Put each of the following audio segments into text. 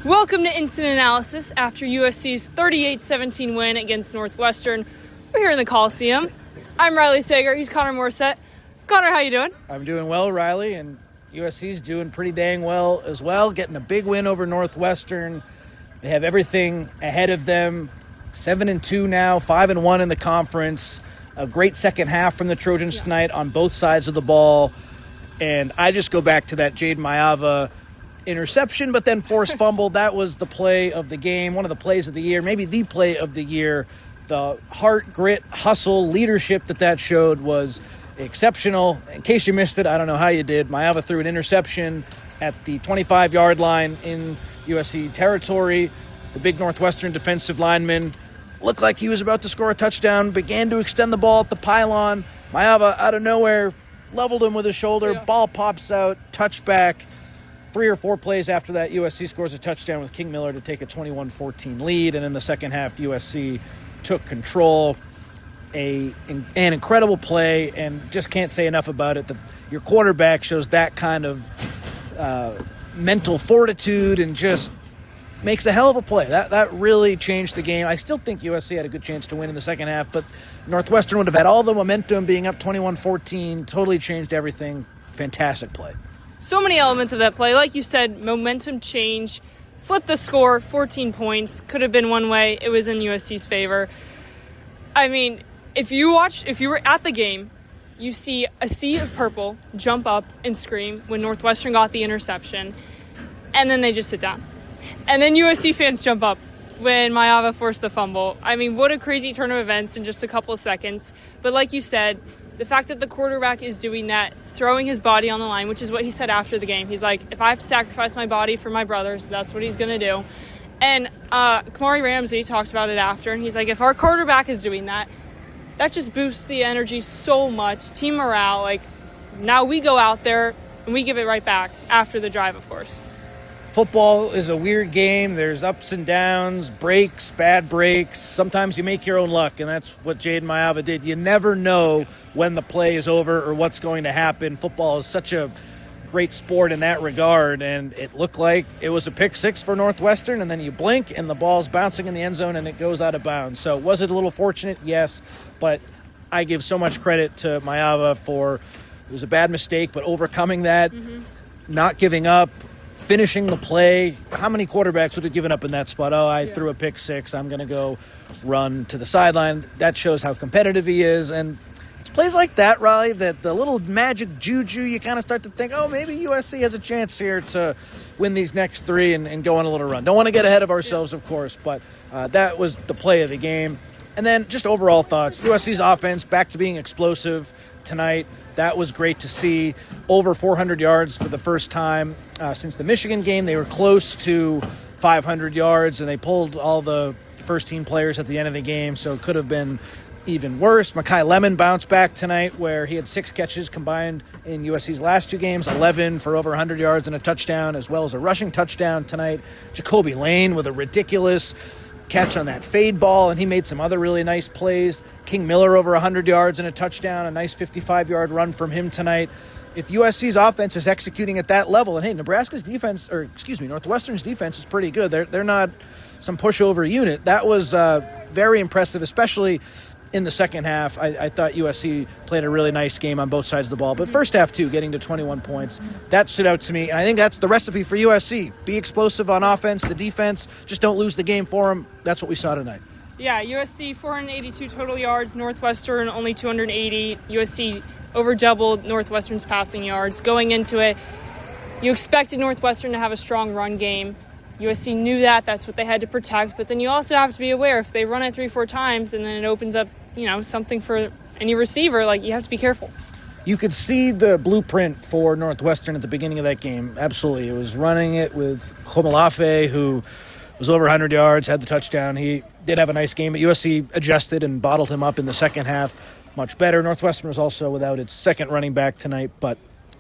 Welcome to Instant Analysis after USC's 38-17 win against Northwestern. We're here in the Coliseum. I'm Riley Sager. He's Connor Morrissette. Connor, how you doing? I'm doing well, Riley, and USC's doing pretty dang well as well, getting a big win over Northwestern. They have everything ahead of them. 7-2 now, 5-1 in the conference. A great second half from the Trojans tonight on both sides of the ball. And I just go back to that Jade Mailava interception, but then forced fumble. That was the play of the game, one of the plays of the year, maybe the play of the year. The heart, grit, hustle, leadership that showed was exceptional. In case you missed it, I don't know how you did. Mailava threw an interception at the 25-yard line in USC territory. The big Northwestern defensive lineman looked like he was about to score a touchdown, began to extend the ball at the pylon. Mailava, out of nowhere, leveled him with his shoulder. Ball pops out, touchback. 3 or 4 plays after that, USC scores a touchdown with King Miller to take a 21-14 lead. And in the second half, USC took control. An incredible play, and just can't say enough about it. Your quarterback shows that kind of mental fortitude and just makes a hell of a play. That really changed the game. I still think USC had a good chance to win in the second half, but Northwestern would have had all the momentum being up 21-14, totally changed everything. Fantastic play. So many elements of that play. Like you said, momentum change, flipped the score, 14 points. Could have been one way. It was in USC's favor. I mean, if you were at the game, you see a sea of purple jump up and scream when Northwestern got the interception, and then they just sit down. And then USC fans jump up when Mailava forced the fumble. I mean, what a crazy turn of events in just a couple of seconds. But like you said, the fact that the quarterback is doing that, throwing his body on the line, which is what he said after the game. He's like, if I have to sacrifice my body for my brothers, that's what he's going to do. And Kamari Ramsey talked about it after, and he's like, if our quarterback is doing that, that just boosts the energy so much, team morale. Like, now we go out there and we give it right back after the drive, of course. Football is a weird game. There's ups and downs, breaks, bad breaks. Sometimes you make your own luck, and that's what Jade Mailava did. You never know when the play is over or what's going to happen. Football is such a great sport in that regard, and it looked like it was a pick six for Northwestern, and then you blink, and the ball's bouncing in the end zone, and it goes out of bounds. So was it a little fortunate? Yes, but I give so much credit to Mailava for it was a bad mistake, but overcoming that, not giving up, finishing the play. How many quarterbacks would have given up in that spot? I threw a pick six. I'm going to go run to the sideline. That shows how competitive he is. And it's plays like that, Riley, that the little magic juju, you kind of start to think, maybe USC has a chance here to win these next 3 and go on a little run. Don't want to get ahead of ourselves, of course, but that was the play of the game. And then just overall thoughts. USC's offense back to being explosive tonight. That was great to see. Over 400 yards for the first time since the Michigan game. They were close to 500 yards, and they pulled all the first-team players at the end of the game, so it could have been even worse. Makai Lemon bounced back tonight, where he had 6 catches combined in USC's last 2 games, 11 for over 100 yards and a touchdown, as well as a rushing touchdown tonight. Jacoby Lane with a ridiculous catch on that fade ball, and he made some other really nice plays. King Miller over 100 yards and a touchdown, a nice 55-yard run from him tonight. If USC's offense is executing at that level, and hey, Northwestern's defense is pretty good. They're not some pushover unit. That was very impressive, especially in the second half. I thought USC played a really nice game on both sides of the ball. But first half, too, getting to 21 points, that stood out to me. And I think that's the recipe for USC. Be explosive on offense. The defense, just don't lose the game for them. That's what we saw tonight. Yeah, USC 482 total yards, Northwestern only 280. USC over doubled Northwestern's passing yards. Going into it, you expected Northwestern to have a strong run game. USC knew that. That's what they had to protect. But then you also have to be aware if they run it 3-4 times and then it opens up, something for any receiver, you have to be careful. You could see the blueprint for Northwestern at the beginning of that game. Absolutely. It was running it with Komalafe, who was over 100 yards, had the touchdown. He did have a nice game, but USC adjusted and bottled him up in the second half much better. Northwestern was also without its second running back tonight, but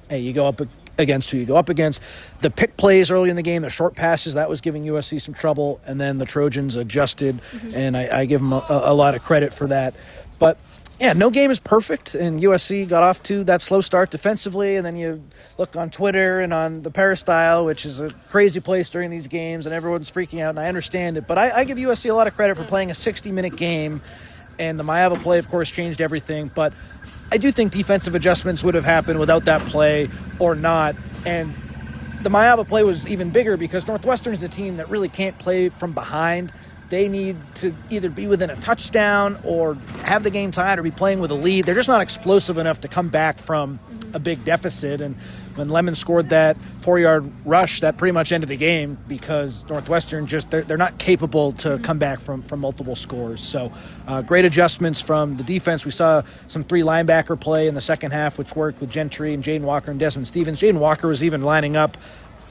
hey, you go up against who you go up against. The pick plays early in the game, the short passes, that was giving USC some trouble, and then the Trojans adjusted, and I give them a lot of credit for that. But Yeah, no game is perfect, and USC got off to that slow start defensively, and then you look on Twitter and on the Peristyle, which is a crazy place during these games, and everyone's freaking out, and I understand it. But I give USC a lot of credit for playing a 60-minute game, and the Maeva play, of course, changed everything. But I do think defensive adjustments would have happened without that play or not, and the Maeva play was even bigger because Northwestern is a team that really can't play from behind. They need to either be within a touchdown or have the game tied or be playing with a lead. They're just not explosive enough to come back from a big deficit. And when Lemon scored that 4-yard rush, that pretty much ended the game because Northwestern they're not capable to come back from multiple scores. So great adjustments from the defense. We saw some 3 linebacker play in the second half, which worked with Gentry and Jaden Walker and Desmond Stevens. Jaden Walker was even lining up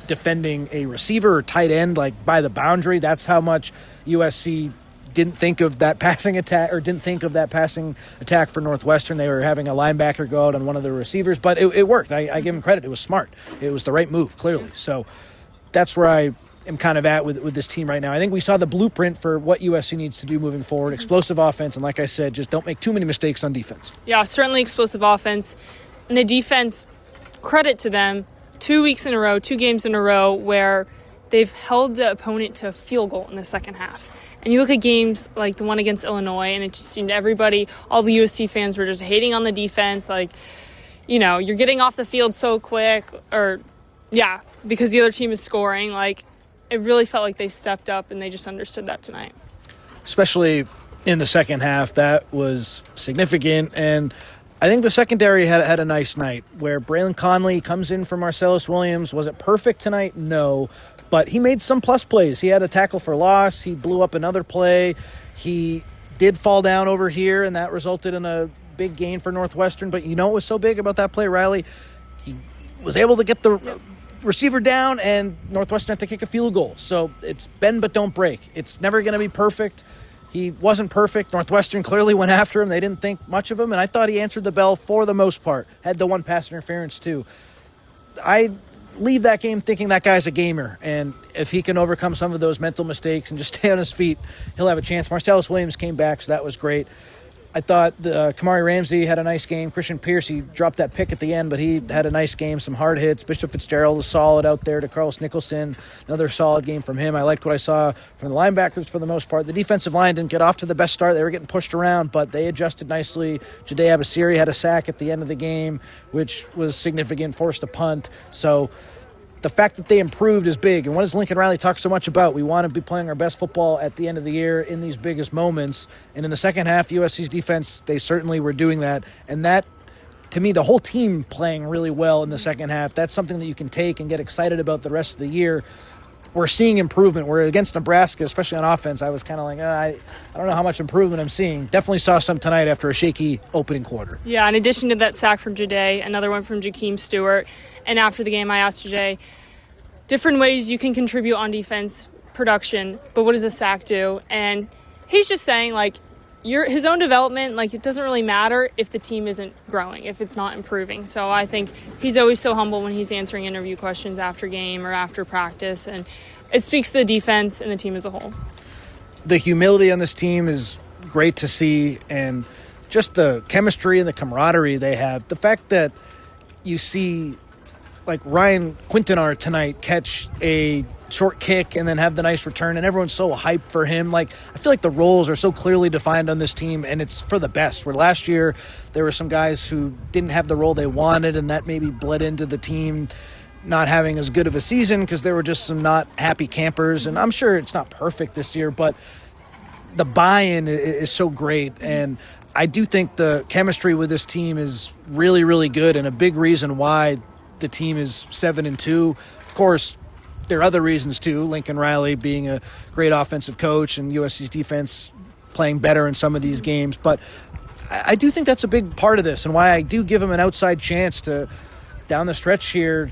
defending a receiver or tight end like by the boundary. That's how much USC didn't think of that passing attack or didn't think of that passing attack for Northwestern. They were having a linebacker go out on one of the receivers, but it worked. I give him credit. It was smart. It was the right move, clearly. So that's where I am kind of at with this team right now. I think we saw the blueprint for what USC needs to do moving forward. Explosive offense, and like I said, just don't make too many mistakes on defense. Yeah, certainly explosive offense. And the defense, credit to them, 2 weeks in a row, 2 games in a row where they've held the opponent to a field goal in the second half. And you look at games like the one against Illinois, and it just seemed everybody, all the USC fans were just hating on the defense. Like, you're getting off the field so quick because the other team is scoring. Like, it really felt like they stepped up, and they just understood that tonight. Especially in the second half, that was significant. And I think the secondary had a nice night where Braylon Conley comes in for Marcellus Williams. Was it perfect tonight? No. But he made some plus plays. He had a tackle for loss. He blew up another play. He did fall down over here, and that resulted in a big gain for Northwestern. But you know what was so big about that play, Riley? He was able to get the receiver down, and Northwestern had to kick a field goal. So it's bend but don't break. It's never going to be perfect. He wasn't perfect. Northwestern clearly went after him. They didn't think much of him, and I thought he answered the bell for the most part. Had the one pass interference, too. I leave that game thinking that guy's a gamer, and if he can overcome some of those mental mistakes and just stay on his feet, he'll have a chance. Marcellus Williams came back, so that was great. I thought Kamari Ramsey had a nice game. Christian Pierce, he dropped that pick at the end, but he had a nice game, some hard hits. Bishop Fitzgerald was solid out there to Carlos Nicholson. Another solid game from him. I liked what I saw from the linebackers for the most part. The defensive line didn't get off to the best start. They were getting pushed around, but they adjusted nicely. Jade Abasiri had a sack at the end of the game, which was significant, forced a punt. So the fact that they improved is big. And what does Lincoln Riley talk so much about? We want to be playing our best football at the end of the year in these biggest moments. And in the second half, USC's defense, they certainly were doing that. And that, to me, the whole team playing really well in the second half, that's something that you can take and get excited about the rest of the year. We're seeing improvement. We're against Nebraska, especially on offense. I was kind of like, I don't know how much improvement I'm seeing. Definitely saw some tonight after a shaky opening quarter. Yeah, in addition to that sack from Jade, another one from Jakeem Stewart. And after the game, I asked Jade, different ways you can contribute on defense production, but what does a sack do? And he's just saying, his own development, it doesn't really matter if the team isn't growing, if it's not improving. So I think he's always so humble when he's answering interview questions after game or after practice, and it speaks to the defense and the team as a whole. The humility on this team is great to see, and just the chemistry and the camaraderie they have. The fact that you see Ryan Quintanar tonight catch a short kick and then have the nice return, and everyone's so hyped for him. I feel like the roles are so clearly defined on this team, and it's for the best. Where last year there were some guys who didn't have the role they wanted, and that maybe bled into the team not having as good of a season because there were just some not happy campers. And I'm sure it's not perfect this year, but the buy-in is so great, and I do think the chemistry with this team is really, really good, and a big reason why the team is 7-2. Of course, there are other reasons too. Lincoln Riley being a great offensive coach and USC's defense playing better in some of these games. But I do think that's a big part of this and why I do give them an outside chance to, down the stretch here,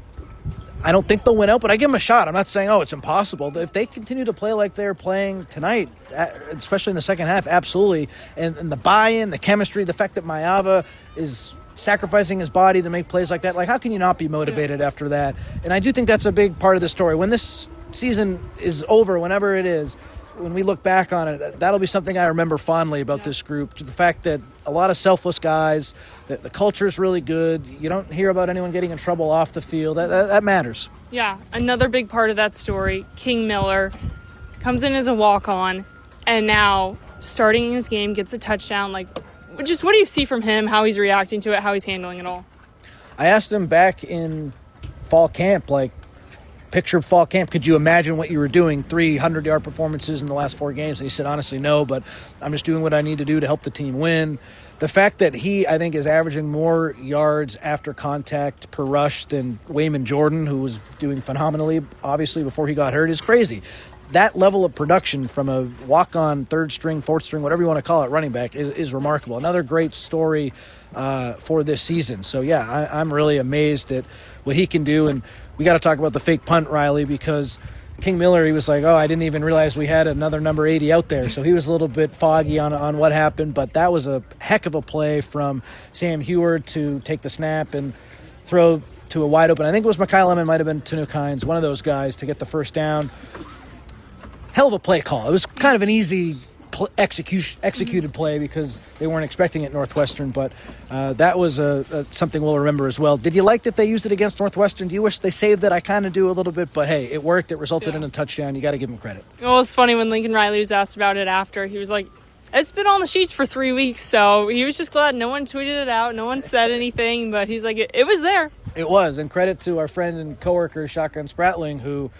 I don't think they'll win out, but I give them a shot. I'm not saying, it's impossible. If they continue to play like they're playing tonight, especially in the second half, absolutely. And the buy-in, the chemistry, the fact that Maeva is sacrificing his body to make plays like that, how can you not be motivated after that? And I do think that's a big part of the story. When this season is over, whenever it is, when we look back on it, that'll be something I remember fondly about this group. The fact that a lot of selfless guys, that the culture is really good. You don't hear about anyone getting in trouble off the field. That matters. Yeah, another big part of that story, King Miller comes in as a walk-on, and now starting his game, gets a touchdown. Like, just what do you see from him, how he's reacting to it, how he's handling it all? I asked him back in fall camp, like, picture of fall camp, could you imagine what you were doing, 300-yard performances in the last 4 games? And he said, honestly, no, but I'm just doing what I need to do to help the team win. The fact that he, I think, is averaging more yards after contact per rush than Wayman Jordan, who was doing phenomenally, obviously, before he got hurt, is crazy. That level of production from a walk-on, third string, fourth string, whatever you want to call it, running back is remarkable. Another great story for this season. So, yeah, I'm really amazed at what he can do. And we got to talk about the fake punt, Riley, because King Miller, he was like, I didn't even realize we had another number 80 out there. So he was a little bit foggy on what happened. But that was a heck of a play from Sam Heward to take the snap and throw to a wide open. I think it was Mekhi Lemon, might have been Tanook Hines, one of those guys, to get the first down. Hell of a play call. It was kind of an easy executed play because they weren't expecting it Northwestern, but that was something we'll remember as well. Did you like that they used it against Northwestern? Do you wish they saved it? I kind of do a little bit, but hey, it worked. It resulted in a touchdown. You got to give them credit. Well, it was funny when Lincoln Riley was asked about it after. He was like, it's been on the sheets for 3 weeks, so he was just glad no one tweeted it out, no one said anything, but he's like, it was there. It was, and credit to our friend and coworker Shotgun Spratling, who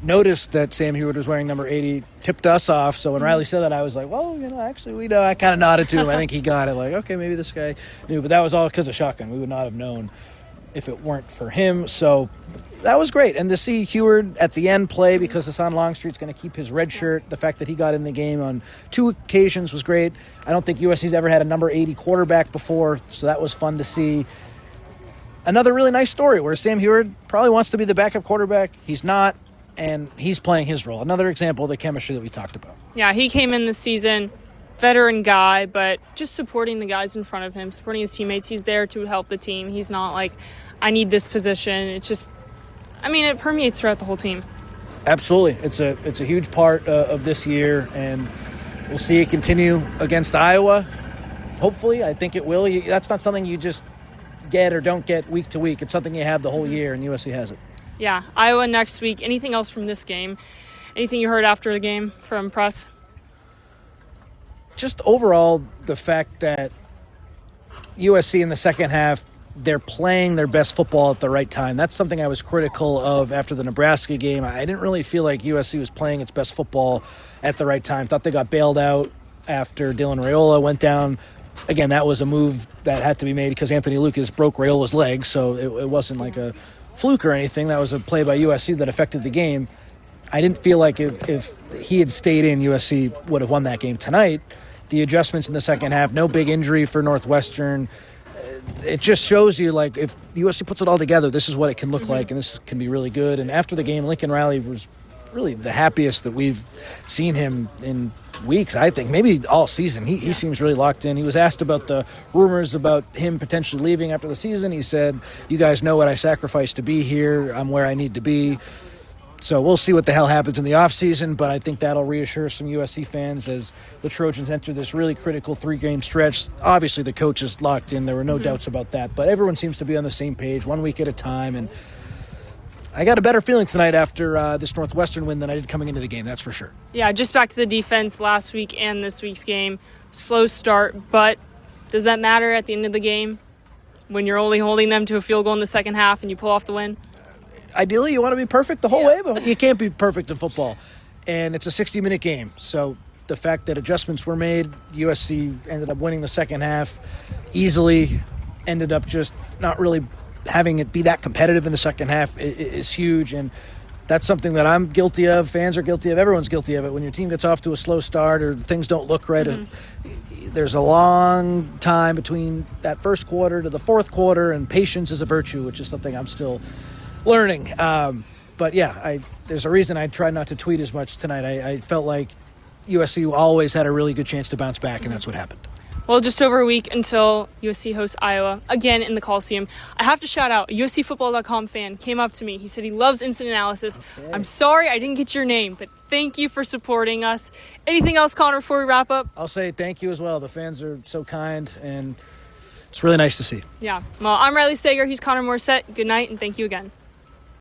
noticed that Sam Heward was wearing number 80, tipped us off. So when Riley said that, I was like, well, actually, we know. I kind of nodded to him. I think he got it. Like, okay, maybe this guy knew. But that was all because of Shotgun. We would not have known if it weren't for him. So that was great. And to see Heward at the end play, because Hassan Longstreet's going to keep his red shirt, the fact that he got in the game on 2 occasions was great. I don't think USC's ever had a number 80 quarterback before, so that was fun to see. Another really nice story where Sam Heward probably wants to be the backup quarterback. He's not. And he's playing his role. Another example of the chemistry that we talked about. Yeah, he came in this season, veteran guy, but just supporting the guys in front of him, supporting his teammates. He's there to help the team. He's not like, I need this position. It's just, it permeates throughout the whole team. Absolutely. It's a huge part of this year, and we'll see it continue against Iowa. Hopefully, I think it will. That's not something you just get or don't get week to week. It's something you have the whole year, and USC has it. Yeah, Iowa next week. Anything else from this game? Anything you heard after the game from press? Just overall, the fact that USC in the second half, they're playing their best football at the right time. That's something I was critical of after the Nebraska game. I didn't really feel like USC was playing its best football at the right time. Thought they got bailed out after Dylan Raiola went down. Again, that was a move that had to be made because Anthony Lucas broke Raiola's leg, so it wasn't like a fluke or anything. That was a play by USC that affected the game. I didn't feel like if he had stayed in, USC would have won that game tonight. The adjustments in the second half, no big injury for Northwestern. It just shows you, like, if USC puts it all together, this is what it can look like, and this can be really good. And after the game, Lincoln Riley was really the happiest that we've seen him in weeks, I think, maybe all season. He seems really locked in. He was asked about the rumors about him potentially leaving after the season. He said, you guys know what I sacrificed to be here. I'm where I need to be. So we'll see what the hell happens in the offseason, but I think that'll reassure some USC fans as the Trojans enter this really critical 3-game stretch. Obviously, the coach is locked in. There were no doubts about that, but everyone seems to be on the same page, 1 week at a time, and I got a better feeling tonight after this Northwestern win than I did coming into the game, that's for sure. Yeah, just back to the defense last week and this week's game. Slow start, but does that matter at the end of the game when you're only holding them to a field goal in the second half and you pull off the win? Ideally, you want to be perfect the whole way, but you can't be perfect in football. And it's a 60-minute game, so the fact that adjustments were made, USC ended up winning the second half easily, ended up just not really having it be that competitive in the second half is huge, and that's something that I'm guilty of, fans are guilty of, everyone's guilty of it. When your team gets off to a slow start or things don't look right, there's a long time between that first quarter to the fourth quarter, and patience is a virtue, which is something I'm still learning. But yeah, there's a reason I tried not to tweet as much tonight. I felt like USC always had a really good chance to bounce back, and that's what happened. Well, just over a week until USC hosts Iowa again in the Coliseum. I have to shout out a USCFootball.com fan came up to me. He said he loves instant analysis. Okay. I'm sorry I didn't get your name, but thank you for supporting us. Anything else, Connor, before we wrap up? I'll say thank you as well. The fans are so kind, and it's really nice to see. Yeah. Well, I'm Riley Sager. He's Connor Morrissette. Good night, and thank you again.